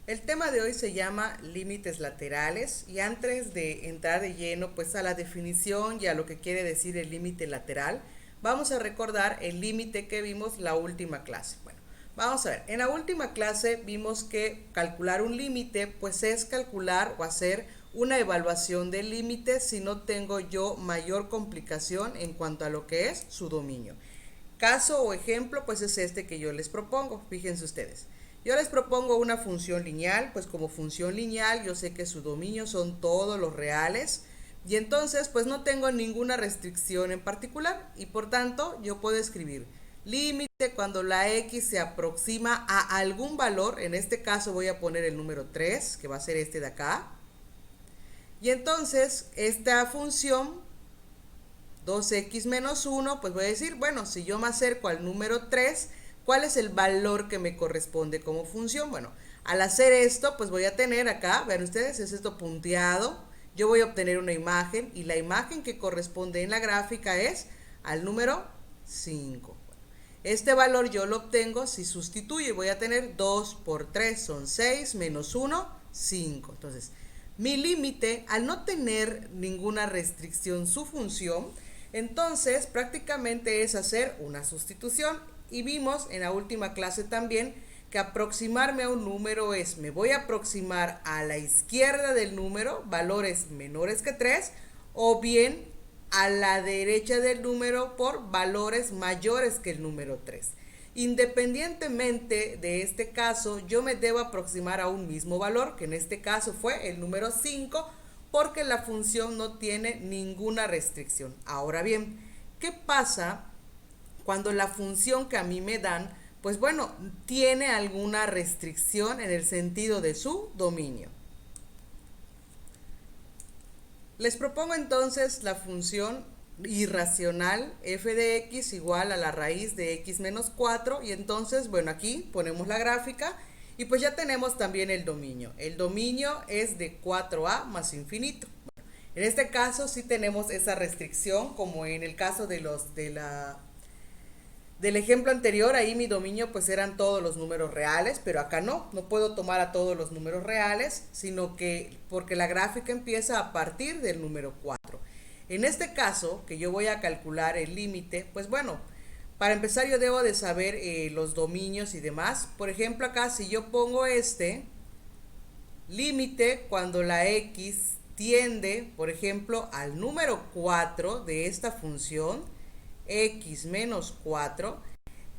El tema de hoy se llama límites laterales y antes de entrar de lleno pues a la definición y a lo que quiere decir el límite lateral, vamos a recordar el límite que vimos la última clase. Bueno, vamos a ver, en la última clase vimos que calcular un límite pues es calcular o hacer una evaluación del límite si no tengo yo mayor complicación en cuanto a lo que es su dominio. Caso o ejemplo pues es este que yo les propongo, fíjense ustedes. Yo les propongo una función lineal, pues como función lineal yo sé que su dominio son todos los reales y entonces pues no tengo ninguna restricción en particular y por tanto yo puedo escribir límite cuando la x se aproxima a algún valor, en este caso voy a poner el número 3, que va a ser este de acá, y entonces esta función 2x menos 1, pues voy a decir, bueno, si yo me acerco al número 3, ¿cuál es el valor que me corresponde como función? Bueno, al hacer esto, pues voy a tener acá, vean ustedes, es esto punteado, yo voy a obtener una imagen y la imagen que corresponde en la gráfica es al número 5. Este valor yo lo obtengo si sustituyo y voy a tener 2 por 3 son 6, menos 1, 5. Entonces, mi límite, al no tener ninguna restricción su función, entonces prácticamente es hacer una sustitución y vimos en la última clase también que aproximarme a un número es, me voy a aproximar a la izquierda del número, valores menores que 3, o bien a la derecha del número por valores mayores que el número 3. Independientemente de este caso, yo me debo aproximar a un mismo valor, que en este caso fue el número 5, porque la función no tiene ninguna restricción. Ahora bien, ¿qué pasa cuando la función que a mí me dan, pues bueno, tiene alguna restricción en el sentido de su dominio? Les propongo entonces la función irracional f de x igual a la raíz de x menos 4 y entonces, bueno, aquí ponemos la gráfica y pues ya tenemos también el dominio. El dominio es de 4a más infinito. Bueno, en este caso sí tenemos esa restricción como en el caso de los del ejemplo anterior, ahí mi dominio pues eran todos los números reales, pero acá no puedo tomar a todos los números reales, sino que porque la gráfica empieza a partir del número 4. En este caso, que yo voy a calcular el límite, pues bueno, para empezar yo debo de saber los dominios y demás. Por ejemplo, acá si yo pongo este límite cuando la x tiende, por ejemplo, al número 4 de esta función, x menos 4.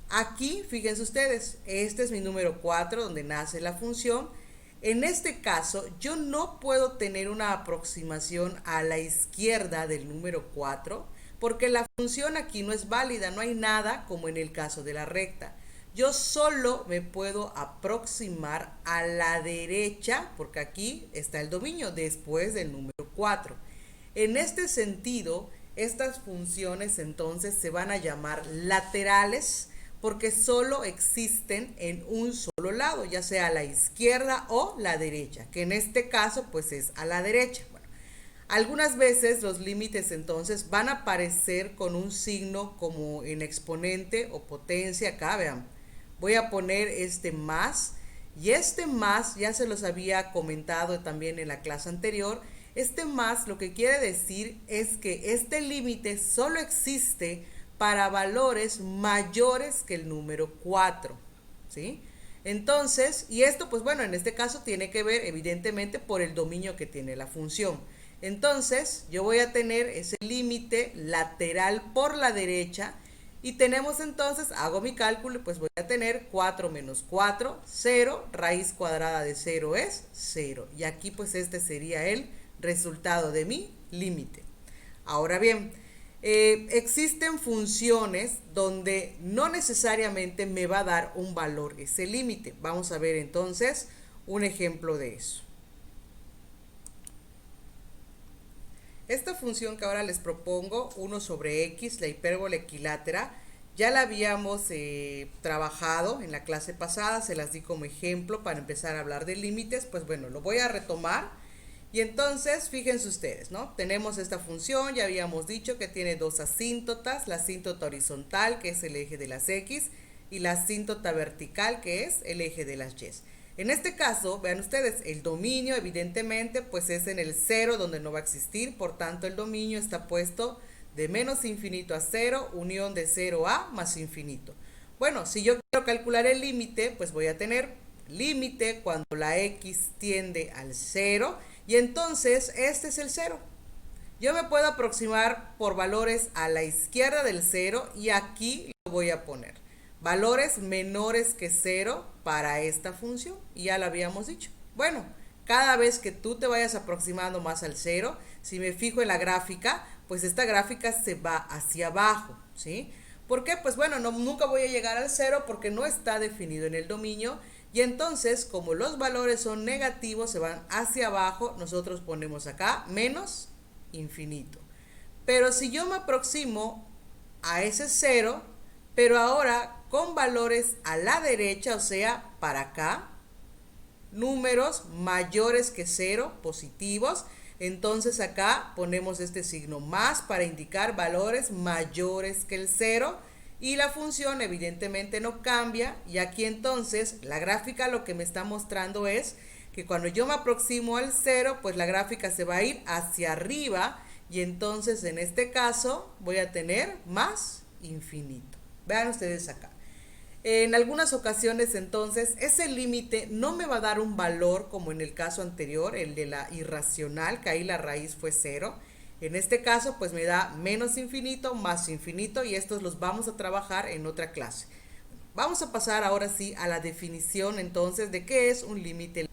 Aquí, fíjense ustedes, este es mi número 4 donde nace la función. En este caso, yo no puedo tener una aproximación a la izquierda del número 4 porque la función aquí no es válida, no hay nada como en el caso de la recta. Yo solo me puedo aproximar a la derecha porque aquí está el dominio después del número 4. En este sentido, estas funciones entonces se van a llamar laterales porque solo existen en un solo lado, ya sea a la izquierda o la derecha, que en este caso pues es a la derecha. Bueno, algunas veces los límites entonces van a aparecer con un signo como en exponente o potencia. Acá vean, voy a poner este más y este más ya se los había comentado también en la clase anterior. Este más lo que quiere decir es que este límite solo existe para valores mayores que el número 4, ¿sí? Entonces, y esto pues bueno, en este caso tiene que ver evidentemente por el dominio que tiene la función. Entonces, yo voy a tener ese límite lateral por la derecha y tenemos entonces, hago mi cálculo y pues voy a tener 4 menos 4, 0, raíz cuadrada de 0 es 0. Y aquí pues este sería el resultado de mi límite. Ahora bien, existen funciones donde no necesariamente me va a dar un valor ese límite. Vamos a ver entonces un ejemplo de eso. Esta función que ahora les propongo, 1 sobre x, la hipérbola equilátera, ya la habíamos trabajado en la clase pasada, se las di como ejemplo para empezar a hablar de límites. Pues bueno, lo voy a retomar. Y entonces, fíjense ustedes, ¿no? Tenemos esta función, ya habíamos dicho que tiene dos asíntotas, la asíntota horizontal, que es el eje de las x, y la asíntota vertical, que es el eje de las y. En este caso, vean ustedes, el dominio evidentemente pues es en el 0 donde no va a existir, por tanto el dominio está puesto de menos infinito a 0, unión de 0 a más infinito. Bueno, si yo quiero calcular el límite, pues voy a tener límite cuando la x tiende al 0 y entonces este es el 0. Yo me puedo aproximar por valores a la izquierda del 0 y aquí lo voy a poner. Valores menores que 0 para esta función, y ya lo habíamos dicho. Bueno, cada vez que tú te vayas aproximando más al 0, si me fijo en la gráfica, pues esta gráfica se va hacia abajo, ¿sí? ¿Por qué? Pues bueno, nunca voy a llegar al 0 porque no está definido en el dominio, y entonces como los valores son negativos, se van hacia abajo, nosotros ponemos acá menos infinito. Pero si yo me aproximo a ese 0, pero ahora con valores a la derecha, o sea, para acá, números mayores que 0, positivos, entonces acá ponemos este signo más para indicar valores mayores que el 0 y la función evidentemente no cambia, y aquí entonces la gráfica lo que me está mostrando es que cuando yo me aproximo al 0, pues la gráfica se va a ir hacia arriba y entonces en este caso voy a tener más infinito. Vean ustedes acá. En algunas ocasiones entonces ese límite no me va a dar un valor como en el caso anterior, el de la irracional, que ahí la raíz fue 0. En este caso pues me da menos infinito, más infinito, y estos los vamos a trabajar en otra clase. Vamos a pasar ahora sí a la definición entonces de qué es un límite.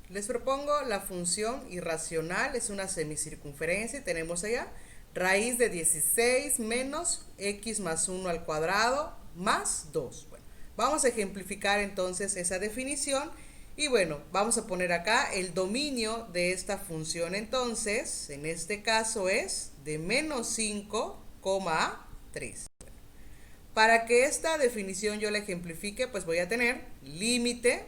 Les propongo la función irracional, es una semicircunferencia y tenemos allá raíz de 16 menos x más 1 al cuadrado más 2. Bueno, vamos a ejemplificar entonces esa definición y bueno, vamos a poner acá el dominio de esta función entonces, en este caso es de menos 5, a 3. Para que esta definición yo la ejemplifique, pues voy a tener límite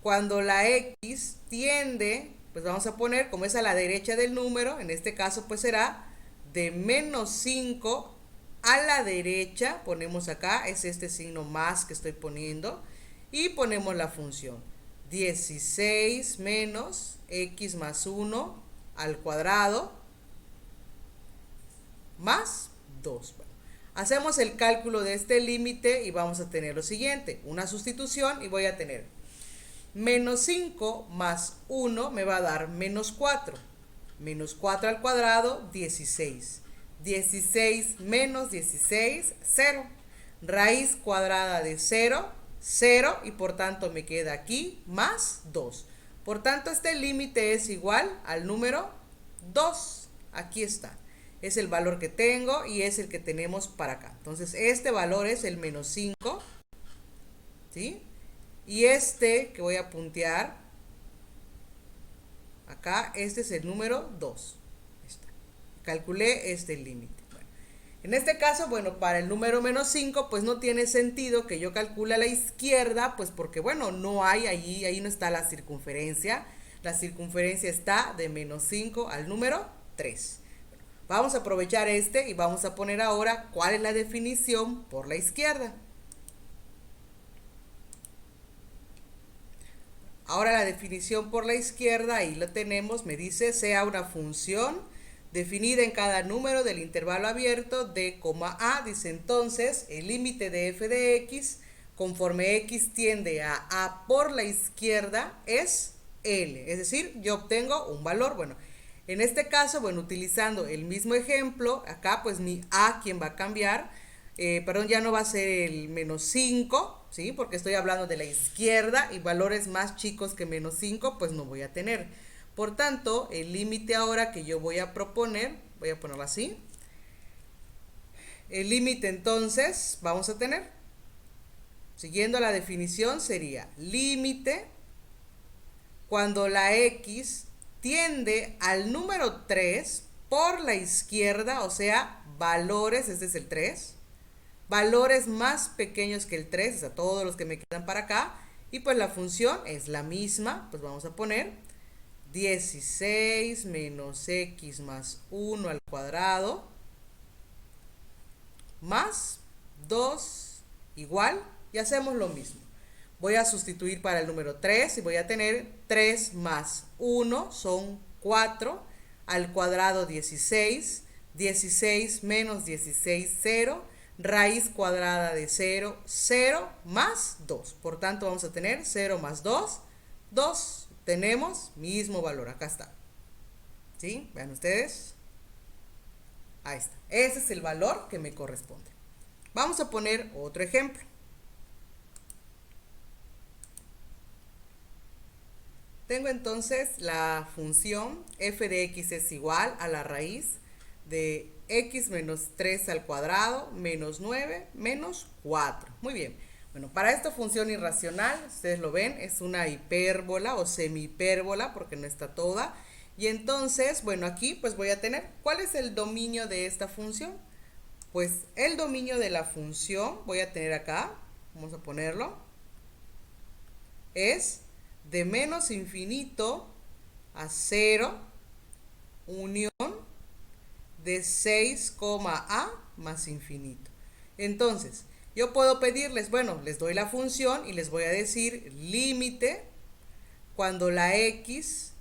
cuando la x tiende, pues vamos a poner, como es a la derecha del número, en este caso pues será de menos 5 a la derecha, ponemos acá, es este signo más que estoy poniendo, y ponemos la función 16 menos x más 1 al cuadrado más 2. Bueno, hacemos el cálculo de este límite y vamos a tener lo siguiente, una sustitución y voy a tener menos 5 más 1 me va a dar menos 4. Menos 4 al cuadrado, 16. 16 menos 16, 0. Raíz cuadrada de 0, 0. Y por tanto me queda aquí más 2. Por tanto, este límite es igual al número 2. Aquí está. Es el valor que tengo y es el que tenemos para acá. Entonces, este valor es el menos 5. ¿Sí? Y este que voy a puntear acá, este es el número 2. Calculé este límite. Bueno, en este caso, bueno, para el número menos 5, pues no tiene sentido que yo calcule a la izquierda, pues porque, bueno, no hay ahí no está la circunferencia. La circunferencia está de menos 5 al número 3. Bueno, vamos a aprovechar este y vamos a poner ahora cuál es la definición por la izquierda. Ahora la definición por la izquierda, ahí lo tenemos, me dice sea una función definida en cada número del intervalo abierto de, a, dice entonces el límite de f de x conforme x tiende a por la izquierda es L, es decir, yo obtengo un valor, bueno, en este caso, bueno, utilizando el mismo ejemplo, acá pues mi a, quien va a cambiar, perdón, ya no va a ser el menos 5, ¿sí? Porque estoy hablando de la izquierda y valores más chicos que menos 5, pues no voy a tener. Por tanto, el límite ahora que yo voy a proponer, voy a ponerlo así. El límite entonces vamos a tener, siguiendo la definición, sería límite cuando la x tiende al número 3 por la izquierda, o sea, valores, este es el 3, valores más pequeños que el 3, o sea, todos los que me quedan para acá, y pues la función es la misma, pues vamos a poner 16 menos x más 1 al cuadrado más 2 igual, y hacemos lo mismo. Voy a sustituir para el número 3 y voy a tener 3 más 1 son 4, al cuadrado 16, 16 menos 16, 0, raíz cuadrada de 0, 0 más 2. Por tanto, vamos a tener 0 más 2, 2. Tenemos mismo valor, acá está. ¿Sí? Vean ustedes. Ahí está. Ese es el valor que me corresponde. Vamos a poner otro ejemplo. Tengo entonces la función f de x es igual a la raíz de x menos 3 al cuadrado menos 9 menos 4. Muy bien. Bueno, para esta función irracional, ustedes lo ven, es una hipérbola o semihipérbola porque no está toda. Y entonces, bueno, aquí pues voy a tener, ¿cuál es el dominio de esta función? Pues el dominio de la función, voy a tener acá, vamos a ponerlo, es de menos infinito a 0, unión de 6, a más infinito. Entonces, yo puedo pedirles, bueno, les doy la función y les voy a decir límite cuando la x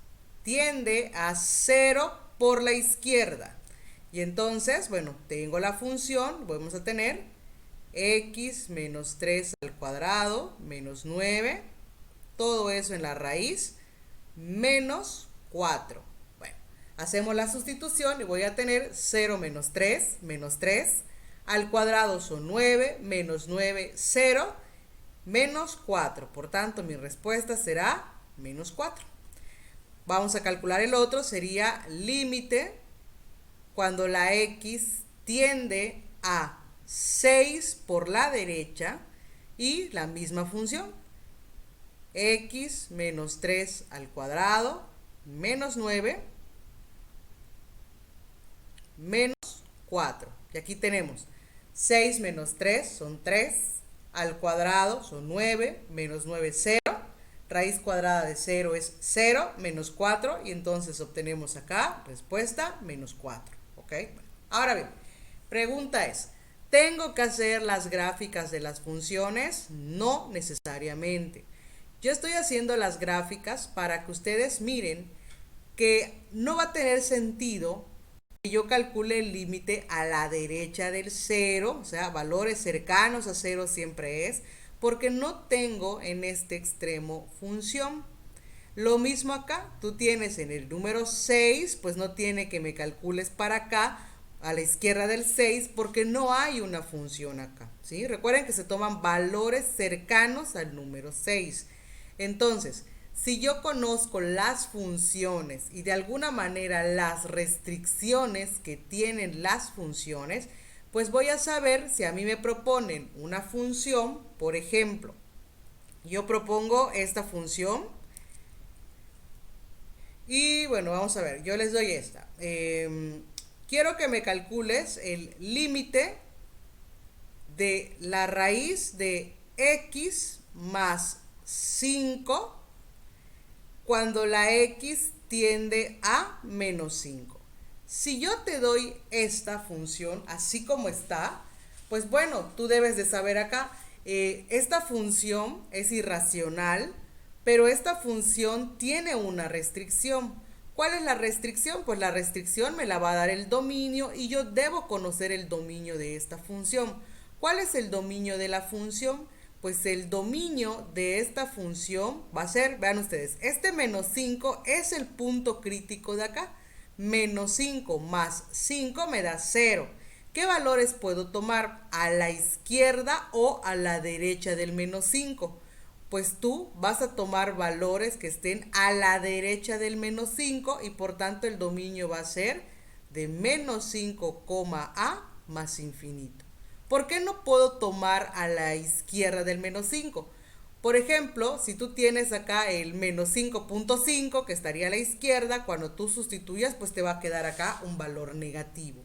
tiende a 0 por la izquierda. Y entonces, bueno, tengo la función, vamos a tener x menos 3 al cuadrado menos 9, todo eso en la raíz, menos 4. Bueno, hacemos la sustitución y voy a tener 0 menos 3, al cuadrado son 9, menos 9, 0, menos 4. Por tanto, mi respuesta será menos 4. Vamos a calcular el otro, sería límite cuando la x tiende a 6 por la derecha y la misma función. X menos 3 al cuadrado menos 9 menos 4. Y aquí tenemos 6 menos 3 son 3, al cuadrado son 9, menos 9, 0. Raíz cuadrada de 0 es 0, menos 4. Y entonces obtenemos acá, respuesta, menos 4. ¿Ok? Bueno, ahora bien, pregunta es, ¿tengo que hacer las gráficas de las funciones? No necesariamente. Yo estoy haciendo las gráficas para que ustedes miren que no va a tener sentido que yo calcule el límite a la derecha del 0, o sea, valores cercanos a 0 siempre es, porque no tengo en este extremo función. Lo mismo acá, tú tienes en el número 6, pues no tiene que me calcules para acá, a la izquierda del 6, porque no hay una función acá, ¿sí? Recuerden que se toman valores cercanos al número 6. Entonces, si yo conozco las funciones y de alguna manera las restricciones que tienen las funciones, pues voy a saber si a mí me proponen una función, por ejemplo, yo propongo esta función y bueno, vamos a ver, yo les doy esta. Quiero que me calcules el límite de la raíz de x más 5 cuando la x tiende a menos 5. Si yo te doy esta función así como está, pues bueno, tú debes de saber acá, esta función es irracional, pero esta función tiene una restricción. ¿Cuál es la restricción? Pues la restricción me la va a dar el dominio y yo debo conocer el dominio de esta función. ¿Cuál es el dominio de la función? Pues el dominio de esta función va a ser, vean ustedes, este menos 5 es el punto crítico de acá. Menos 5 más 5 me da 0. ¿Qué valores puedo tomar a la izquierda o a la derecha del menos 5? Pues tú vas a tomar valores que estén a la derecha del menos 5 y por tanto el dominio va a ser de menos 5, a más infinito. ¿Por qué no puedo tomar a la izquierda del menos 5? Por ejemplo, si tú tienes acá el menos 5.5 que estaría a la izquierda, cuando tú sustituyas pues te va a quedar acá un valor negativo.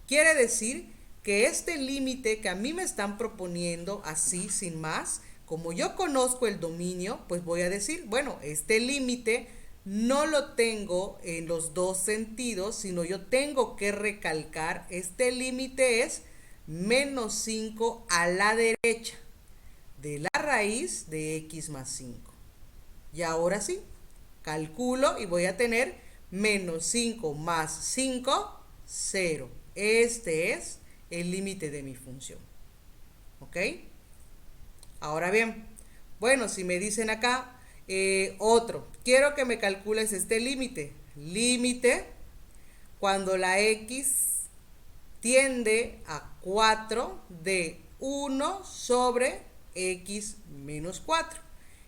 Quiere decir que este límite que a mí me están proponiendo así sin más, como yo conozco el dominio, pues voy a decir, bueno, este límite no lo tengo en los dos sentidos, sino yo tengo que recalcar, este límite es menos 5 a la derecha de la raíz de x más 5. Y ahora sí, calculo y voy a tener menos 5 más 5, 0. Este es el límite de mi función. ¿Ok? Ahora bien, bueno, si me dicen acá, quiero que me calcules este límite. Límite cuando la x tiende a 4 de 1 sobre x menos 4.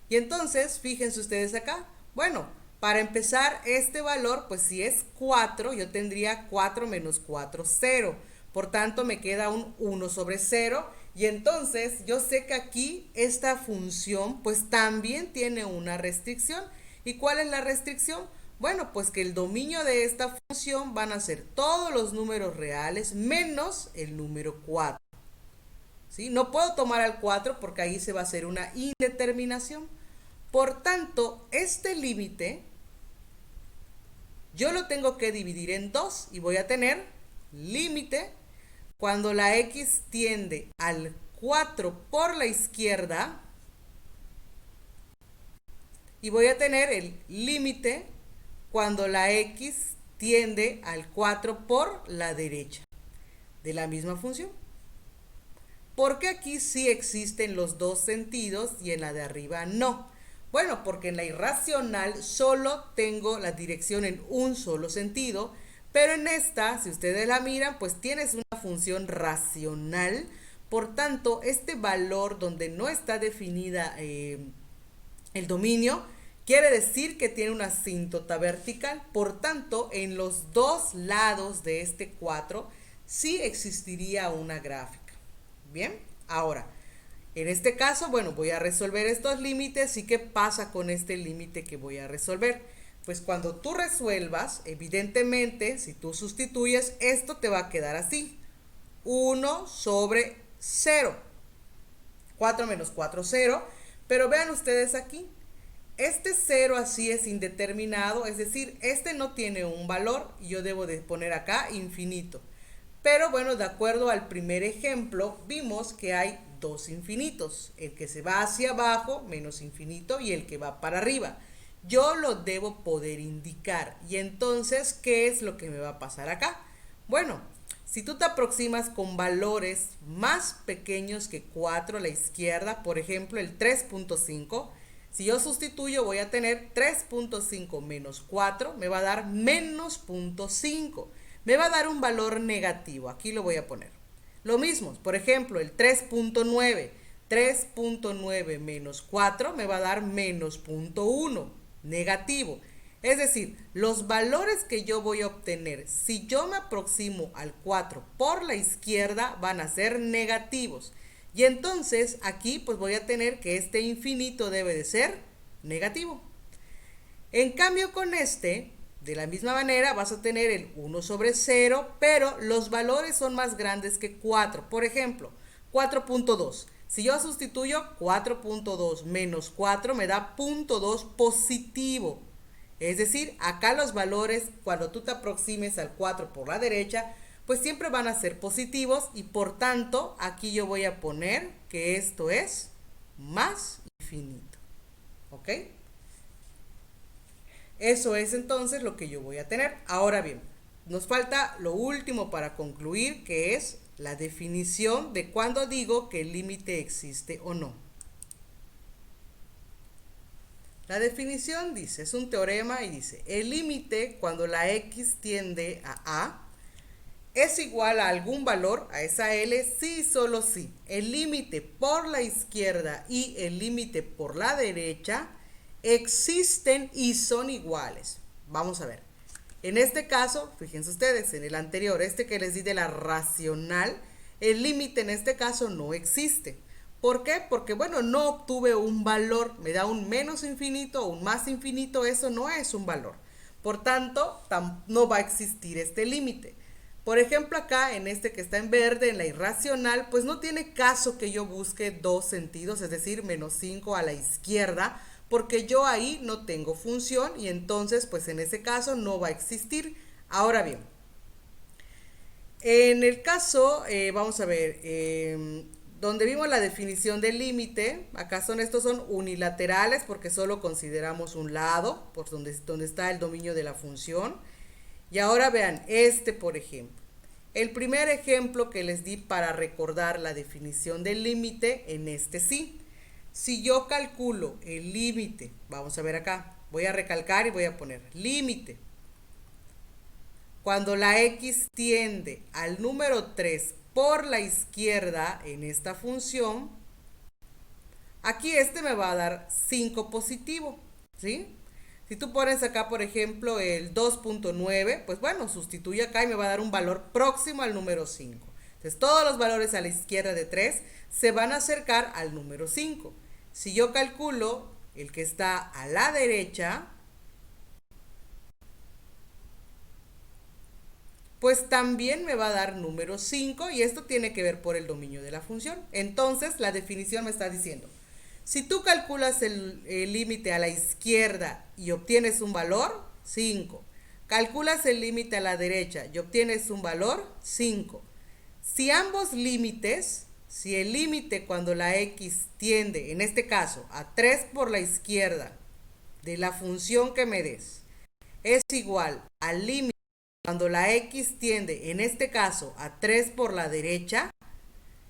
Y entonces, fíjense ustedes acá, bueno, para empezar este valor, pues si es 4, yo tendría 4 menos 4, 0. Por tanto, me queda un 1 sobre 0. Y entonces, yo sé que aquí esta función, pues también tiene una restricción. ¿Y cuál es la restricción? Bueno, pues que el dominio de esta función van a ser todos los números reales menos el número 4. ¿Sí? No puedo tomar al 4 porque ahí se va a hacer una indeterminación. Por tanto, este límite yo lo tengo que dividir en 2 y voy a tener límite cuando la x tiende al 4 por la izquierda y voy a tener el límite cuando la x tiende al 4 por la derecha de la misma función. Porque aquí sí existen los dos sentidos y en la de arriba no. Bueno, porque en la irracional solo tengo la dirección en un solo sentido, pero en esta, si ustedes la miran, pues tienes una función racional. Por tanto, este valor donde no está definida el dominio, quiere decir que tiene una asíntota vertical. Por tanto, en los dos lados de este 4 sí existiría una gráfica. Bien, ahora, en este caso, bueno, voy a resolver estos límites. ¿Y qué pasa con este límite que voy a resolver? Pues cuando tú resuelvas, evidentemente, si tú sustituyes, esto te va a quedar así. 1 sobre 0. 4 menos 4, 0. Pero vean ustedes aquí, este 0 así es indeterminado, es decir, este no tiene un valor y yo debo de poner acá infinito. Pero bueno, de acuerdo al primer ejemplo, vimos que hay dos infinitos. El que se va hacia abajo, menos infinito, y el que va para arriba. Yo lo debo poder indicar. Y entonces, ¿qué es lo que me va a pasar acá? Bueno, si tú te aproximas con valores más pequeños que 4 a la izquierda, por ejemplo, el 3.5, si yo sustituyo voy a tener 3.5 menos 4, me va a dar menos 0.5. Me va a dar un valor negativo. Aquí lo voy a poner. Lo mismo, por ejemplo, el 3.9. 3.9 menos 4 me va a dar menos 0.1, negativo. Es decir, los valores que yo voy a obtener si yo me aproximo al 4 por la izquierda van a ser negativos. Y entonces aquí pues voy a tener que este infinito debe de ser negativo. En cambio con este, de la misma manera vas a tener el 1 sobre 0, pero los valores son más grandes que 4. Por ejemplo, 4.2. Si yo sustituyo 4.2 menos 4 me da 0.2 positivo. Es decir, acá los valores cuando tú te aproximes al 4 por la derecha, pues siempre van a ser positivos y por tanto aquí yo voy a poner que esto es más infinito. ¿Ok? Eso es entonces lo que yo voy a tener. Ahora bien, nos falta lo último para concluir, que es la definición de cuando digo que el límite existe o no. La definición dice, es un teorema y dice, el límite cuando la x tiende a es igual a algún valor, a esa L, sí y solo sí. El límite por la izquierda y el límite por la derecha existen y son iguales. Vamos a ver. En este caso, fíjense ustedes, en el anterior, este que les di de la racional, el límite en este caso no existe. ¿Por qué? Porque, bueno, no obtuve un valor, me da un menos infinito o un más infinito, eso no es un valor. Por tanto, no va a existir este límite. Por ejemplo, acá en este que está en verde, en la irracional, pues no tiene caso que yo busque dos sentidos, es decir, menos 5 a la izquierda, porque yo ahí no tengo función y entonces, pues en ese caso no va a existir. Ahora bien, en el caso, vamos a ver, donde vimos la definición del límite, acá estos son unilaterales porque solo consideramos un lado, por donde está el dominio de la función. Y ahora vean por ejemplo. El primer ejemplo que les di para recordar la definición del límite, en sí. Si yo calculo el límite, vamos a ver acá, voy a recalcar y voy a poner límite. Cuando la x tiende al número 3 por la izquierda en esta función, aquí me va a dar 5 positivo, ¿sí? Si tú pones acá, por ejemplo, el 2.9, pues bueno, sustituye acá y me va a dar un valor próximo al número 5. Entonces, todos los valores a la izquierda de 3 se van a acercar al número 5. Si yo calculo el que está a la derecha, pues también me va a dar número 5 y esto tiene que ver por el dominio de la función. Entonces, la definición me está diciendo, si tú calculas el límite a la izquierda y obtienes un valor, 5. Calculas el límite a la derecha y obtienes un valor, 5. Si ambos límites, si el límite cuando la x tiende, en este caso, a 3 por la izquierda de la función que me des, es igual al límite cuando la x tiende, en este caso, a 3 por la derecha,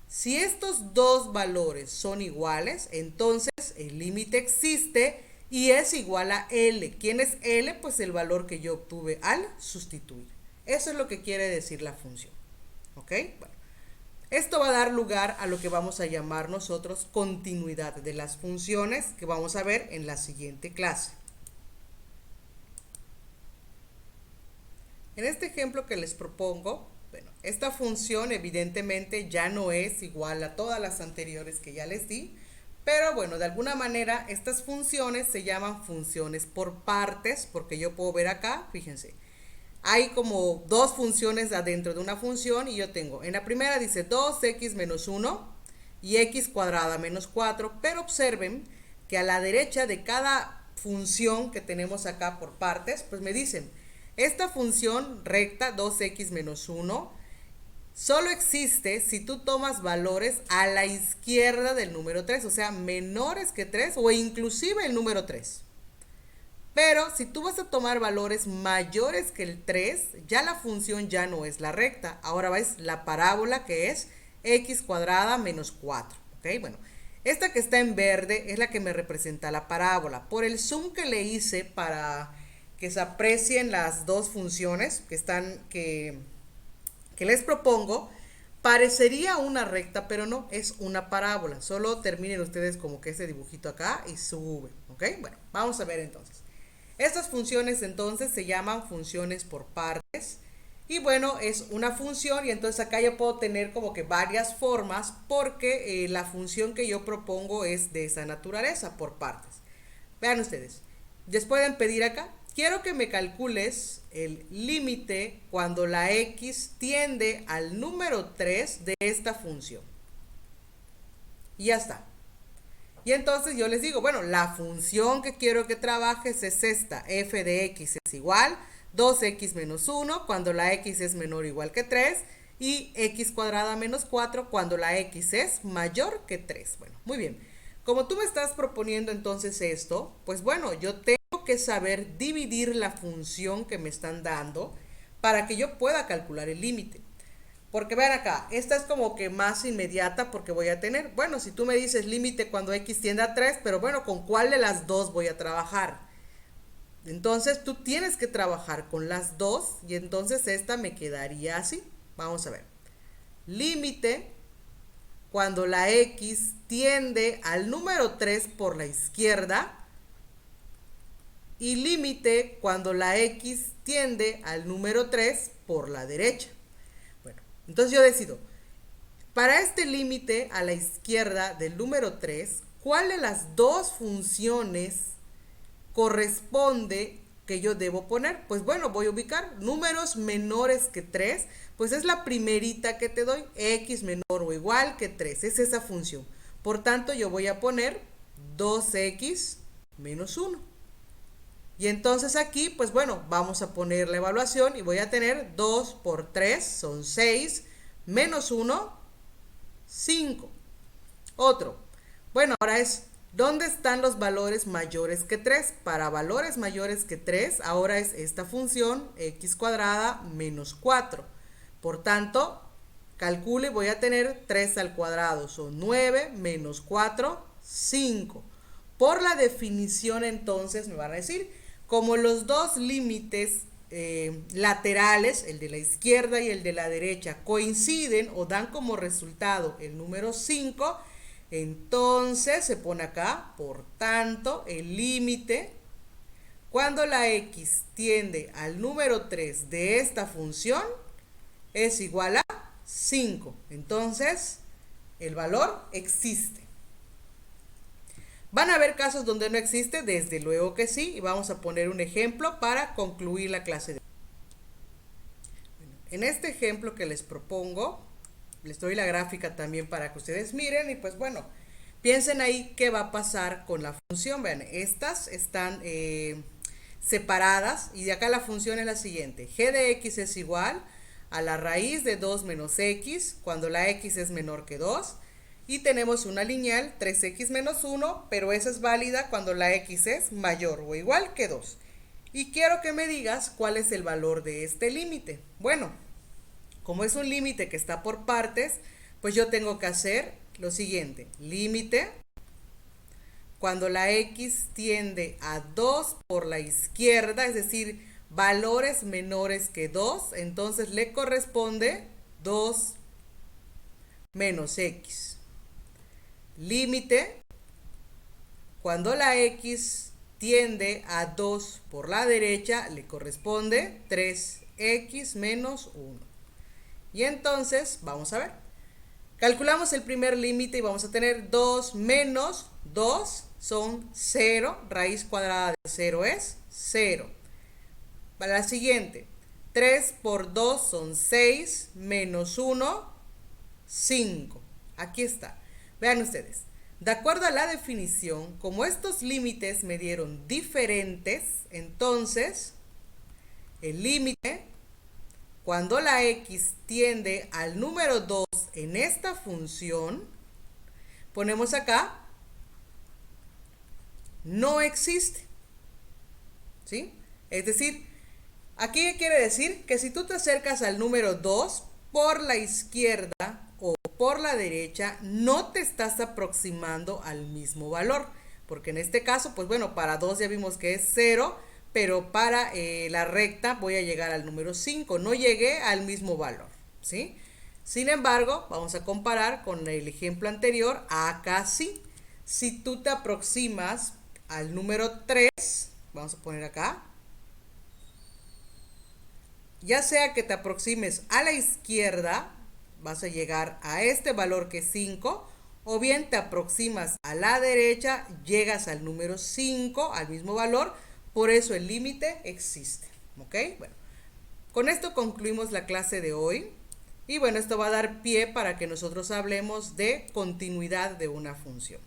si estos dos valores son iguales, entonces el límite existe y es igual a L. ¿Quién es L? Pues el valor que yo obtuve al sustituir. Eso es lo que quiere decir la función. ¿Ok? Bueno, esto va a dar lugar a lo que vamos a llamar nosotros continuidad de las funciones que vamos a ver en la siguiente clase. En este ejemplo que les propongo, bueno, esta función evidentemente ya no es igual a todas las anteriores que ya les di, pero bueno, de alguna manera estas funciones se llaman funciones por partes, porque yo puedo ver acá, fíjense, hay como dos funciones adentro de una función y yo tengo, en la primera dice 2x menos 1 y x cuadrada menos 4, pero observen que a la derecha de cada función que tenemos acá por partes, pues me dicen, esta función recta 2x menos 1 solo existe si tú tomas valores a la izquierda del número 3, o sea, menores que 3 o inclusive el número 3. Pero si tú vas a tomar valores mayores que el 3, ya la función ya no es la recta. Ahora ves la parábola que es x cuadrada menos 4. ¿Ok? Bueno, esta que está en verde es la que me representa la parábola. Por el zoom que le hice para que se aprecien las dos funciones que les propongo, parecería una recta, pero no, es una parábola. Solo terminen ustedes como que ese dibujito acá y sube. ¿Ok? Bueno, vamos a ver entonces. Estas funciones entonces se llaman funciones por partes. Y bueno, es una función y entonces acá yo puedo tener como que varias formas porque la función que yo propongo es de esa naturaleza, por partes. Vean ustedes, les pueden pedir acá, quiero que me calcules el límite cuando la x tiende al número 3 de esta función. Y ya está. Y entonces yo les digo, bueno, la función que quiero que trabajes es esta, f de x es igual 2x menos 1 cuando la x es menor o igual que 3 y x cuadrada menos 4 cuando la x es mayor que 3. Bueno, muy bien. Como tú me estás proponiendo entonces esto, pues bueno, yo tengo que saber dividir la función que me están dando para que yo pueda calcular el límite. Porque vean acá, esta es como que más inmediata porque voy a tener, bueno, si tú me dices límite cuando x tiende a 3, pero bueno, ¿con cuál de las dos voy a trabajar? Entonces tú tienes que trabajar con las dos y entonces esta me quedaría así. Vamos a ver. Límite cuando la x tiende al número 3 por la izquierda y límite cuando la x tiende al número 3 por la derecha. Bueno, entonces yo decido, para este límite a la izquierda del número 3, ¿cuál de las dos funciones corresponde que yo debo poner? Pues bueno, voy a ubicar números menores que 3, pues es la primerita que te doy, x menor o igual que 3, es esa función. Por tanto, yo voy a poner 2x menos 1. Y entonces aquí, pues bueno, vamos a poner la evaluación y voy a tener 2 por 3 son 6, menos 1, 5. Otro. Bueno, ahora es, ¿dónde están los valores mayores que 3? Para valores mayores que 3, ahora es esta función x cuadrada menos 4. Por tanto, calcule, voy a tener 3 al cuadrado, son 9 menos 4, 5. Por la definición entonces me van a decir, como los dos límites laterales, el de la izquierda y el de la derecha, coinciden o dan como resultado el número 5, entonces se pone acá, por tanto, el límite cuando la x tiende al número 3 de esta función es igual a 5. Entonces, el valor existe. ¿Van a haber casos donde no existe? Desde luego que sí, y vamos a poner un ejemplo para concluir la clase de hoy. En este ejemplo que les propongo, les doy la gráfica también para que ustedes miren y pues bueno, piensen ahí qué va a pasar con la función. Vean, estas están separadas y de acá la función es la siguiente. G de x es igual a la raíz de 2 menos x cuando la x es menor que 2. Y tenemos una lineal 3x menos 1, pero esa es válida cuando la x es mayor o igual que 2. Y quiero que me digas cuál es el valor de este límite. Bueno, como es un límite que está por partes, pues yo tengo que hacer lo siguiente. Límite, cuando la x tiende a 2 por la izquierda, es decir, valores menores que 2, entonces le corresponde 2 menos x. Límite, cuando la x tiende a 2 por la derecha, le corresponde 3x menos 1. Y entonces, vamos a ver. Calculamos el primer límite y vamos a tener 2 menos 2 son 0. Raíz cuadrada de 0 es 0. Para la siguiente, 3 por 2 son 6, menos 1, 5. Aquí está. Vean ustedes, de acuerdo a la definición, como estos límites me dieron diferentes, entonces el límite, cuando la x tiende al número 2 en esta función, ponemos acá, no existe. ¿Sí? Es decir, aquí quiere decir que si tú te acercas al número 2 por la izquierda o por la derecha, no te estás aproximando al mismo valor, porque en este caso, pues bueno, para 2 ya vimos que es 0, pero para la recta voy a llegar al número 5, no llegué al mismo valor, ¿sí? Sin embargo, vamos a comparar con el ejemplo anterior, acá sí, si tú te aproximas al número 3, vamos a poner acá, ya sea que te aproximes a la izquierda, vas a llegar a este valor que es 5, o bien te aproximas a la derecha, llegas al número 5, al mismo valor, por eso el límite existe. ¿Ok? Bueno, con esto concluimos la clase de hoy. Y bueno, esto va a dar pie para que nosotros hablemos de continuidad de una función.